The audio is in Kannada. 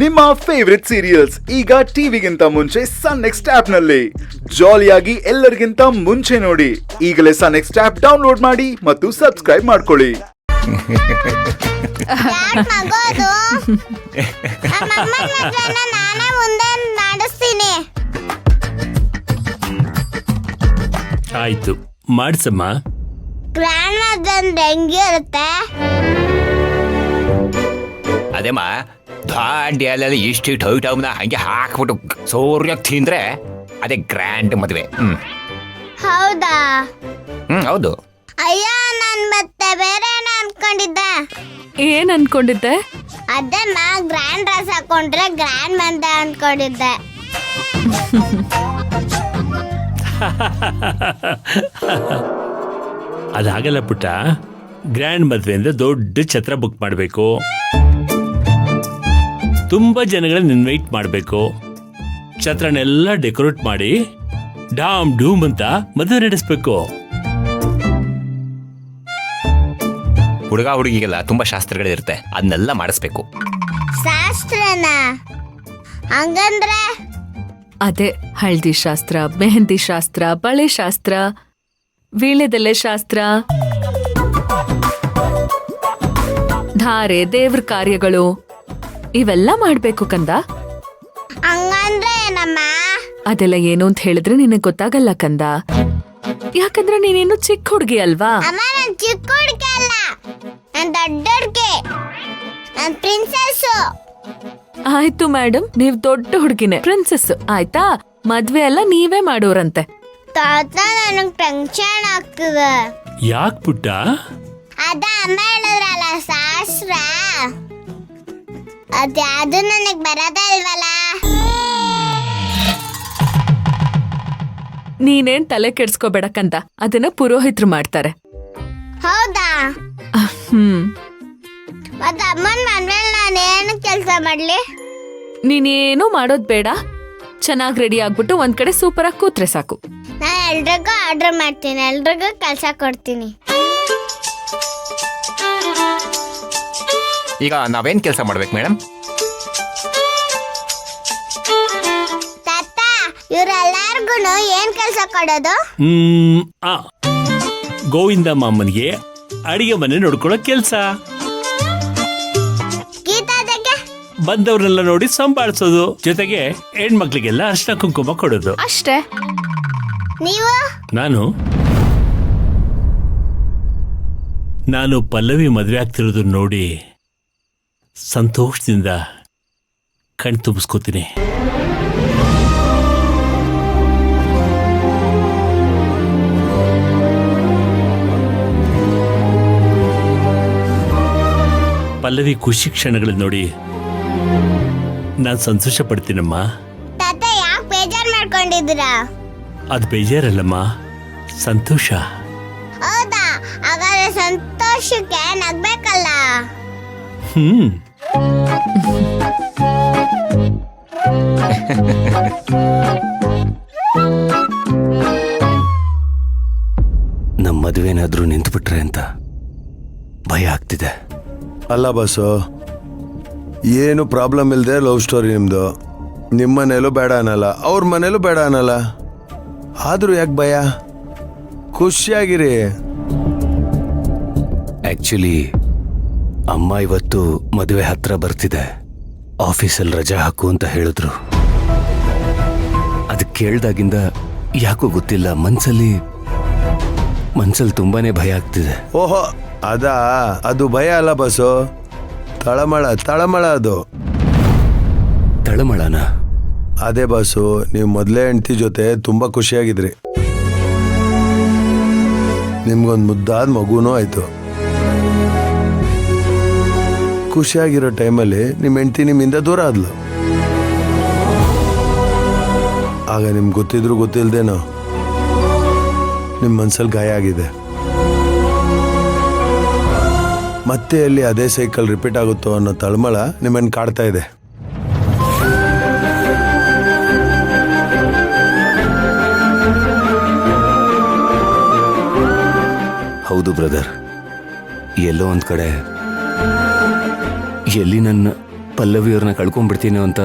ನಿಮ್ಮ ಫೇವರಿಟ್ ಸೀರಿಯಲ್ಸ್ ಈಗ ಟಿವಿಗಿಂತ ಮುಂಚೆ ಸನ್ ನೆಕ್ಸ್ಟ್ ಆಪ್ ನಲ್ಲಿ ಜಾಲಿಯಾಗಿ ಎಲ್ಲರಿಗಿಂತ ಮುಂಚೆ ನೋಡಿ. ಈಗಲೇ ಸನ್ ನೆಕ್ಸ್ಟ್ ಆಪ್ ಡೌನ್ಲೋಡ್ ಮಾಡಿ ಮತ್ತು ಸಬ್ಸ್ಕ್ರೈಬ್ ಮಾಡ್ಕೊಳ್ಳಿ. ಆಯ್ತು ಮಾಡ್ಸಮ್ಮ. ಗ್ರ್ಯಾಂಡ್ ಮದರ್ ಹೆಂಗೆ ಇರುತ್ತೆ? ಅದೇಮ್ಮ ದೊಡ್ಡ ಎಲೆಲ್ಲ ಇಷ್ಟು ಟೌಟಮ್ನ ಹಂಗೆ ಹಾಕ್ಬಿಟ್ಟು ಸೂರ್ಯ ತಿಂದ್ರೆ ಅದೇ ಗ್ರ್ಯಾಂಡ್ ಮದುವೆ. ಹೌದಾ? ಹೌದು. ಅಯ್ಯೋ ನಾನು ಮತ್ತೆ ಬೇರೆ ಏನೋ ಅನ್ಕೊಂಡಿದ್ದೆ. ಏನ್ ಅನ್ಕೊಂಡಿದ್ದೆ? ಅದೇ ಗ್ರ್ಯಾಂಡ್ ಡ್ರೆಸ್ ಹಾಕೊಂಡ್ರೆ ಗ್ರ್ಯಾಂಡ್ ಮಂದ ಅನ್ಕೊಂಡಿದ್ದೆ. ಅದಾಗಲ್ಲ ಪುಟ್ಟ. ಗ್ರ್ಯಾಂಡ್ ಮದ್ವೆ ಅಂದ್ರೆ ದೊಡ್ಡ ಛತ್ರ ಬುಕ್ ಮಾಡಬೇಕು, ತುಂಬಾ ಜನಗಳನ್ನ ಇನ್ವೈಟ್ ಮಾಡಬೇಕು, ಛತ್ರನೆಲ್ಲ ಡೆಕೋರೇಟ್ ಮಾಡಿ ಡಾಮ್ ಡೂಮ್ ಅಂತ ಮದುವೆ ನಡೆಸ್ಬೇಕು. ಹುಡುಗ ಹುಡುಗಿಗೆಲ್ಲ ತುಂಬಾ ಶಾಸ್ತ್ರಗಳಿರುತ್ತೆ, ಅದನ್ನೆಲ್ಲ ಮಾಡಿಸ್ಬೇಕು. ಶಾಸ್ತ್ರನ ಹಂಗಂದ್ರೆ ಅದೇ ಹಳದಿ ಶಾಸ್ತ್ರ, ಮೆಹಂದಿ ಶಾಸ್ತ್ರ, ಬಳೆ ಶಾಸ್ತ್ರ, ವೀಳ್ಯದೆಲೆ ಶಾಸ್ತ್ರ, ಧಾರೆ, ದೇವ್ರ ಕಾರ್ಯಗಳು ಇವೆಲ್ಲ ಮಾಡ್ಬೇಕು ಕಂದ. ಹಂಗಂದ್ರೆ ಏನಮ್ಮ? ಅದೆಲ್ಲ ಏನು ಅಂತ ಹೇಳಿದ್ರೆ ನಿನಗೆ ಗೊತ್ತಾಗಲ್ಲ ಕಂದ, ಯಾಕಂದ್ರೆ ನೀನೇನು ಚಿಕ್ಕ ಹುಡುಗಿ ಅಲ್ವಾ. ಅಮ್ಮ ನಾನು ಚಿಕ್ಕ ಹುಡುಗಿ ಅಲ್ಲ, ನಾನು ದೊಡ್ಡ ಹುಡುಗಿ, ನಾನು ಪ್ರಿನ್ಸೆಸ್. ಆಯ್ತು ಮೇಡಮ್, ನೀವ್ ದೊಡ್ಡ ಹುಡುಗಿನೇ, ಪ್ರಿನ್ಸೆಸ್ ಆಯ್ತಾ. ಮದ್ವೆ ಎಲ್ಲ ನೀವೇ ಮಾಡೋರಂತೆ. ತಾತ ನನಗ್ ಟೆನ್ಷನ್ ಆಗ್ತದೆ. ಯಾಕೆ ಪುಟ್ಟ? ಅದ ಅಮ್ಮ ಹೇಳಿದ್ರಲ್ಲ ಶಾಸ್ತ್ರ, ಅದ್ಯಾವುದು ನನಗ್ ಬರೋದೇ ಇಲ್ವಲ್ಲ. ನೀನೇನ್ ತಲೆ ಕೆಡ್ಸ್ಕೋಬೇಡಕ್ಕಂತ, ಅದನ್ನ ಪುರೋಹಿತರು ಮಾಡ್ತಾರೆ. ಹೌದಾ? ಮತ್ತೆ ಅಮ್ಮನ ಮನ್ಮೇಲೆ ನಾನು ಏನು ಕೆಲಸ ಮಾಡ್ಲಿ? ನೀನೇನು ಮಾಡೋದ್ ಬೇಡ, ಚೆನ್ನಾಗ್ ರೆಡಿ ಆಗ್ಬಿಟ್ಟು ಒಂದ್ ಕಡೆ ಸೂಪರ್ ಆಗಿ ಕೂತ್ರೆ ಸಾಕು. ನಾನು ಎಲ್ರಿಗೂ ಆರ್ಡರ್ ಮಾಡ್ತೀನಿ, ಎಲ್ರಿಗೂ ಕೆಲಸ ಕೊಡ್ತೀನಿ. ಈಗ ನಾವೇನ್ ಕೆಲಸ ಮಾಡ್ಬೇಕು ಮೇಡಮ್? ತಾತ ಇವ್ರೆಲ್ಲಾರ್ಗು ಏನ್ ಕೆಲಸ ಕೊಡೋದು? ಗೋವಿಂದ ಮಾಮನಿಗೆ ಅಡಿಗೆ ಮನೆ ನೋಡ್ಕೊಳ್ಳೋ ಕೆಲ್ಸ, ಗೀತಾದಕ್ಕೆ ಬಂದವ್ರನ್ನೆಲ್ಲ ನೋಡಿ ಸಂಭಾಳಿಸೋದು, ಜೊತೆಗೆ ಹೆಣ್ಮಕ್ಳಿಗೆಲ್ಲ ಅರ್ಶಿನ ಕುಂಕುಮ ಕೊಡೋದು ಅಷ್ಟೇ. ನೀವು? ನಾನು ಪಲ್ಲವಿ ಮದುವೆ ಆಗ್ತಿರೋದು ನೋಡಿ ಸಂತೋಷದಿಂದ ಕಣ್ ತುಂಬಿಸ್ಕೋತೀನಿ. ಪಲ್ಲವಿ ಖುಷಿ ಕ್ಷಣಗಳನ್ನ ನೋಡಿ ನಾನು ಸಂತೋಷ ಪಡ್ತೀನಮ್ಮ. ತಾತ ಯಾಕೆ ಬೇಜಾರ್ ಮಾಡ್ಕೊಂಡಿದ್ದೀರಾ? ಅದು ಬೇಜಾರಲ್ಲಮ್ಮ, ಸಂತೋಷ. ಹೌದಾ? ಹಾಗಾದ್ರೆ ಸಂತೋಷಕ್ಕೆ ನಗ್ಬೇಕಲ್ಲ. ನಮ್ಮ ಮದುವೆನಾದ್ರೂ ನಿಂತುಬಿಟ್ರೆ ಅಂತ ಭಯ ಆಗ್ತಿದೆ. ಅಲ್ಲ ಬಸ್ಸು, ಏನು ಪ್ರಾಬ್ಲಮ್ ಇಲ್ಲದೆ ಲವ್ ಸ್ಟೋರಿ ನಿಮ್ಮದು. ನಿಮ್ಮ ಮನೇಲೂ ಬೇಡ ಅನ್ನಲ್ಲ, ಅವ್ರ ಮನೇಲೂ ಬೇಡ ಅನ್ನಲ್ಲ, ಆದರೂ ಯಾಕೆ ಭಯ? ಖುಷಿಯಾಗಿರಿ. ಆಕ್ಚುಲಿ ಅಮ್ಮ ಇವತ್ತು ಮದುವೆ ಹತ್ರ ಬರ್ತಿದೆ, ಆಫೀಸಲ್ಲಿ ರಜಾ ಹಾಕು ಅಂತ ಹೇಳಿದ್ರು. ಅದು ಕೇಳ್ದಾಗಿಂದ ಯಾಕೋ ಗೊತ್ತಿಲ್ಲ, ಮನ್ಸಲ್ಲಿ ತುಂಬಾನೇ ಭಯ ಆಗ್ತಿದೆ. ಓಹೋ, ಅದು ಭಯ ಅಲ್ಲ ಬಸ್ಸು, ತಳಮಳ ಅದು. ತಳಮಳನ? ಅದೇ ಬಸ್ಸು, ನೀವು ಮೊದಲೇ ಹೆಂಡತಿ ಜೊತೆ ತುಂಬ ಖುಷಿಯಾಗಿದ್ರಿ. ನಿಮ್ಗೊಂದು ಮುದ್ದಾದ ಮಗುನೂ ಆಯ್ತು. ಖುಷಿಯಾಗಿರೋ ಟೈಮಲ್ಲಿ ನಿಮ್ಮ ಹೆಂಡತಿ ನಿಮ್ಮಿಂದ ದೂರ ಆದ್ಲು. ಆಗ ನಿಮ್ಗೆ ಗೊತ್ತಿದ್ರು ಗೊತ್ತಿಲ್ದೇನೋ ನಿಮ್ಮ ಮನ್ಸಲ್ಲಿ ಗಾಯ ಆಗಿದೆ. ಮತ್ತೆ ಅಲ್ಲಿ ಅದೇ ಸೈಕಲ್ ರಿಪೀಟ್ ಆಗುತ್ತೋ ಅನ್ನೋ ತಳಮಳ ನಿಮ್ಮನ್ನು ಕಾಡ್ತಾ ಇದೆ. ಹೌದು ಬ್ರದರ್, ಎಲ್ಲೋ ಒಂದ್ ಕಡೆ ಎಲ್ಲಿ ನನ್ನ ಪಲ್ಲವಿಯವ್ರನ್ನ ಕಳ್ಕೊಂಡ್ಬಿಡ್ತೀನಿ ಅಂತ